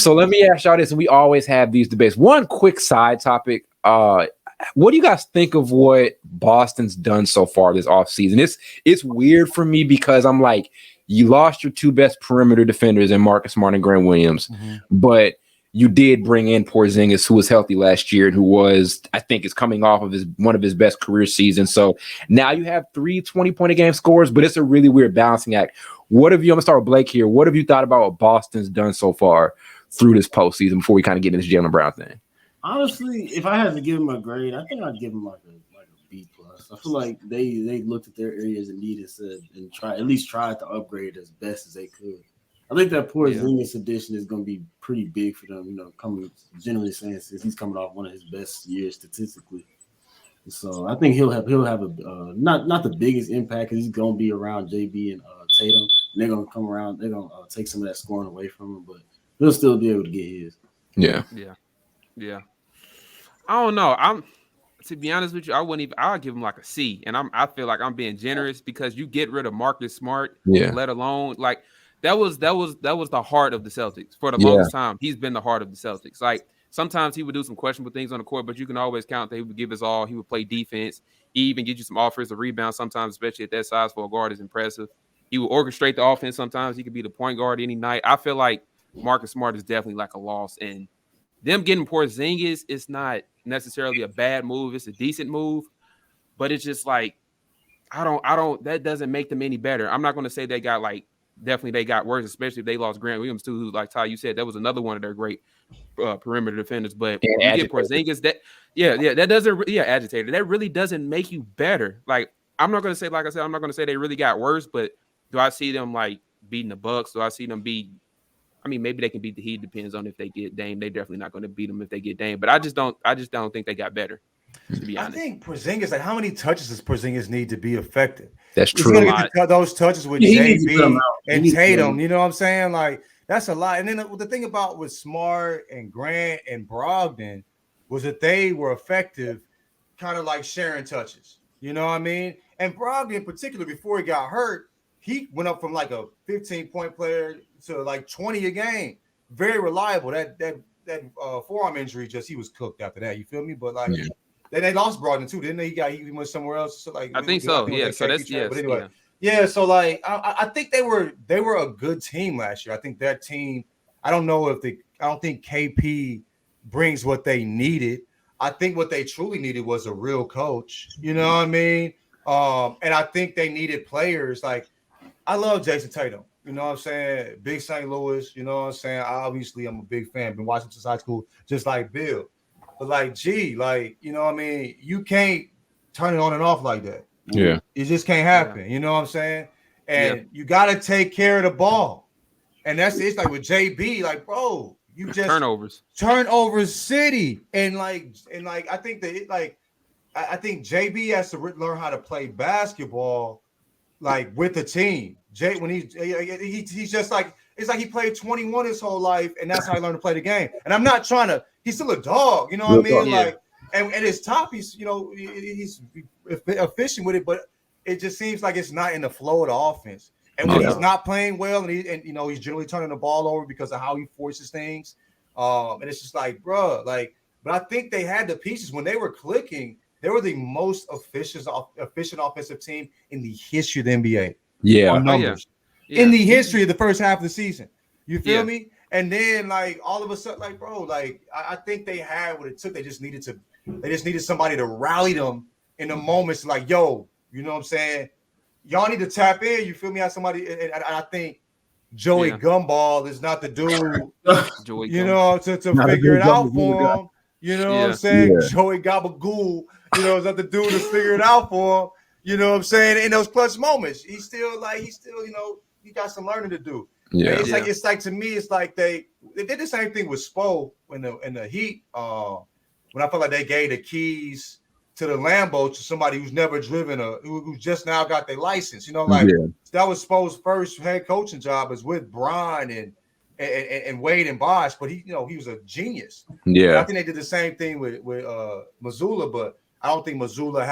So let me ask y'all this, and we always have these debates. One quick side topic. What do you guys think of what Boston's done so far this offseason? It's weird for me because I'm like, you lost your two best perimeter defenders in Marcus Smart and Grant Williams, but you did bring in Porzingis, who was healthy last year and who was, I think, is coming off of one of his best career seasons. So now you have 3 20-point-a-game scores, but it's a really weird balancing act. I'm going to start with Blake here. What have you thought about what Boston's done so far through this postseason before we kind of get into this Jaylen Brown thing? Honestly, if I had to give him a grade, I think I'd give him like a B plus. I feel like they looked at their areas and needed and tried to upgrade as best as they could. I think that Porzingis addition is going to be pretty big for them. Generally saying since he's coming off one of his best years statistically. So I think he'll have a not the biggest impact because he's going to be around JB and Tatum. And they're going to come around. They're going to take some of that scoring away from him, but he'll still be able to get his. Yeah. I don't know. To be honest with you, I'll give him like a C. And I feel like I'm being generous because you get rid of Marcus Smart, let alone like that was the heart of the Celtics for the longest time. He's been the heart of the Celtics. Like sometimes he would do some questionable things on the court, but you can always count that he would give his all. He would play defense. He even get you some offensive rebounds sometimes, especially at that size for a guard is impressive. He would orchestrate the offense sometimes. He could be the point guard any night. I feel like Marcus Smart is definitely like a loss, and them getting Porzingis is not necessarily a bad move. It's a decent move, but it's just like that doesn't make them any better. I'm not going to say they got worse, especially if they lost Grant Williams too, who, like Ty, you said, that was another one of their great perimeter defenders. But you get Porzingis, that doesn't agitated. That really doesn't make you better. Like I'm not going to say, like I said, I'm not going to say they really got worse, but do I see them like beating the Bucks? Do I see them beat? I mean, maybe they can beat the Heat. Depends on if they get Dame. They definitely not going to beat them if they get Dame. But I just don't think they got better. To be honest, I think Porzingis. Like, how many touches does Porzingis need to be effective? That's true. He's going to get those touches with JB and Tatum. You know what I'm saying? Like that's a lot. And then the thing about with Smart and Grant and Brogdon was that they were effective, kind of like sharing touches. You know what I mean? And Brogdon in particular, before he got hurt, he went up from like a 15-point player to like 20 a game. Very reliable. That forearm injury, he was cooked after that. You feel me? But like they lost Brogdon too, didn't they? He went somewhere else. So like I think so. Yeah. So that's But anyway, So like I think they were a good team last year. I think that team. I don't think KP brings what they needed. I think what they truly needed was a real coach. You know what I mean? And I think they needed players like. I love Jason Tatum. You know what I'm saying? Big St. Louis. You know what I'm saying? Obviously, I'm a big fan. Been watching since high school, just like Bill. But like, you know what I mean? You can't turn it on and off like that. Yeah. It just can't happen. You know what I'm saying? And you got to take care of the ball. And it's like with JB, like, bro, you just turnovers city. And I think that I think JB has to learn how to play basketball like with the team. When he's just like it's like he played 21 his whole life, and that's how he learned to play the game. And I'm not trying to. He's still a dog, you know what I mean? Like, and at his top, he's he's efficient with it, but it just seems like it's not in the flow of the offense. And when he's not playing well, and he's generally turning the ball over because of how he forces things. And it's just like, bro, like. But I think they had the pieces when they were clicking. They were the most efficient offensive team in the history of the NBA. Yeah. On numbers. In the history of the first half of the season. You feel me? And then like all of a sudden, like, bro, like I think they had what it took. They just needed somebody to rally them in the moments like, yo, you know what I'm saying? Y'all need to tap in. You feel me? Have somebody, and I think Joey Gumball is not the dude, to figure it out for him. You know what I'm saying? Yeah. Joey Gabagool, is not the dude to figure it out for him. You know what I'm saying? In those clutch moments, he's still, he got some learning to do. Yeah. It's like to me, it's like they did the same thing with Spo in the Heat. When I felt like they gave the keys to the Lambo to somebody who's never driven who just now got their license. That was Spo's first head coaching job is with Brian and Wade and Bosh, but he was a genius. Yeah, and I think they did the same thing with Mazzulla, but I don't think Mazzulla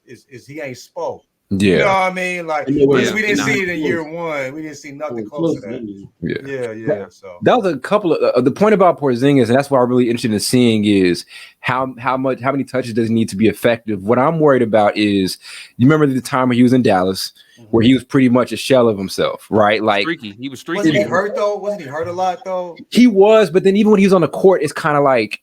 he ain't Spo. Yeah. You know what I mean? Like, we didn't see it in year one. We didn't see nothing close to that. Yeah. So that was a couple of the point about Porzingis, and that's what I'm really interested in seeing is how many touches does he need to be effective. What I'm worried about is, you remember the time when he was in Dallas, where he was pretty much a shell of himself, right? Like he was streaky. Wasn't he hurt though? Wasn't he hurt a lot though? He was, but then even when he was on the court, it's kind of like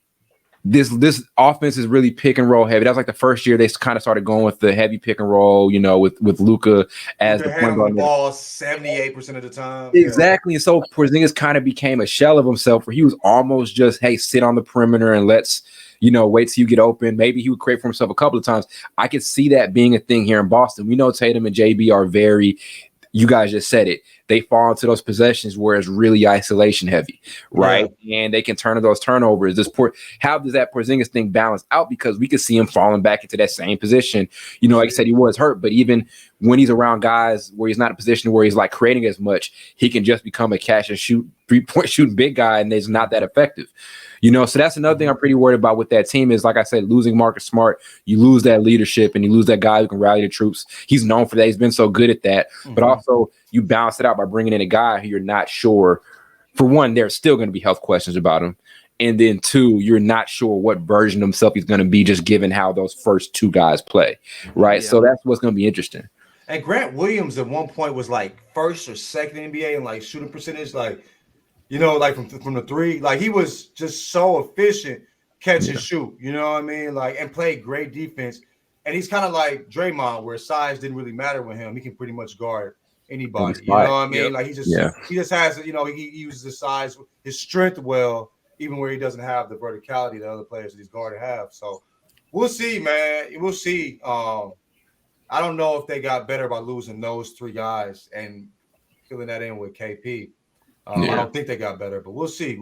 this offense is really pick and roll heavy. That was like the first year they kind of started going with the heavy pick and roll, you know, with Luka as the point guard. Ball 78% of the time. Exactly. And so Porzingis kind of became a shell of himself, where he was almost just, hey, sit on the perimeter and let's, you know, wait till you get open. Maybe he would create for himself a couple of times. I could see that being a thing here in Boston. We know Tatum and JB are very, you guys just said it, they fall into those possessions where it's really isolation heavy, right? Yeah. And they can turn those turnovers. How does that Porzingis thing balance out? Because we could see him falling back into that same position. You know, like I said, he was hurt, but even when he's around guys where he's not in a position where he's like creating as much, he can just become a catch and shoot, 3-point shooting big guy, and it's not that effective. You know, so that's another thing I'm pretty worried about with that team is, like I said, losing Marcus Smart, you lose that leadership and you lose that guy who can rally the troops. He's known for that. He's been so good at that. But also you balance it out by bringing in a guy who you're not sure. For one, there's still going to be health questions about him. And then two, you're not sure what version of himself he's going to be, just given how those first two guys play. Right. Yeah. So that's what's going to be interesting. And Grant Williams at one point was like first or second in the NBA in like shooting percentage, like, you know, like from the three, like he was just so efficient, catch and shoot, you know what I mean? Like, and played great defense. And he's kind of like Draymond, where size didn't really matter with him. He can pretty much guard anybody, you know what I mean? Like he just has, you know, he uses his size, his strength well, even where he doesn't have the verticality that other players that he's guarded have. So we'll see, man. We'll see. I don't know if they got better by losing those three guys and filling that in with KP. I don't think they got better, but we'll see.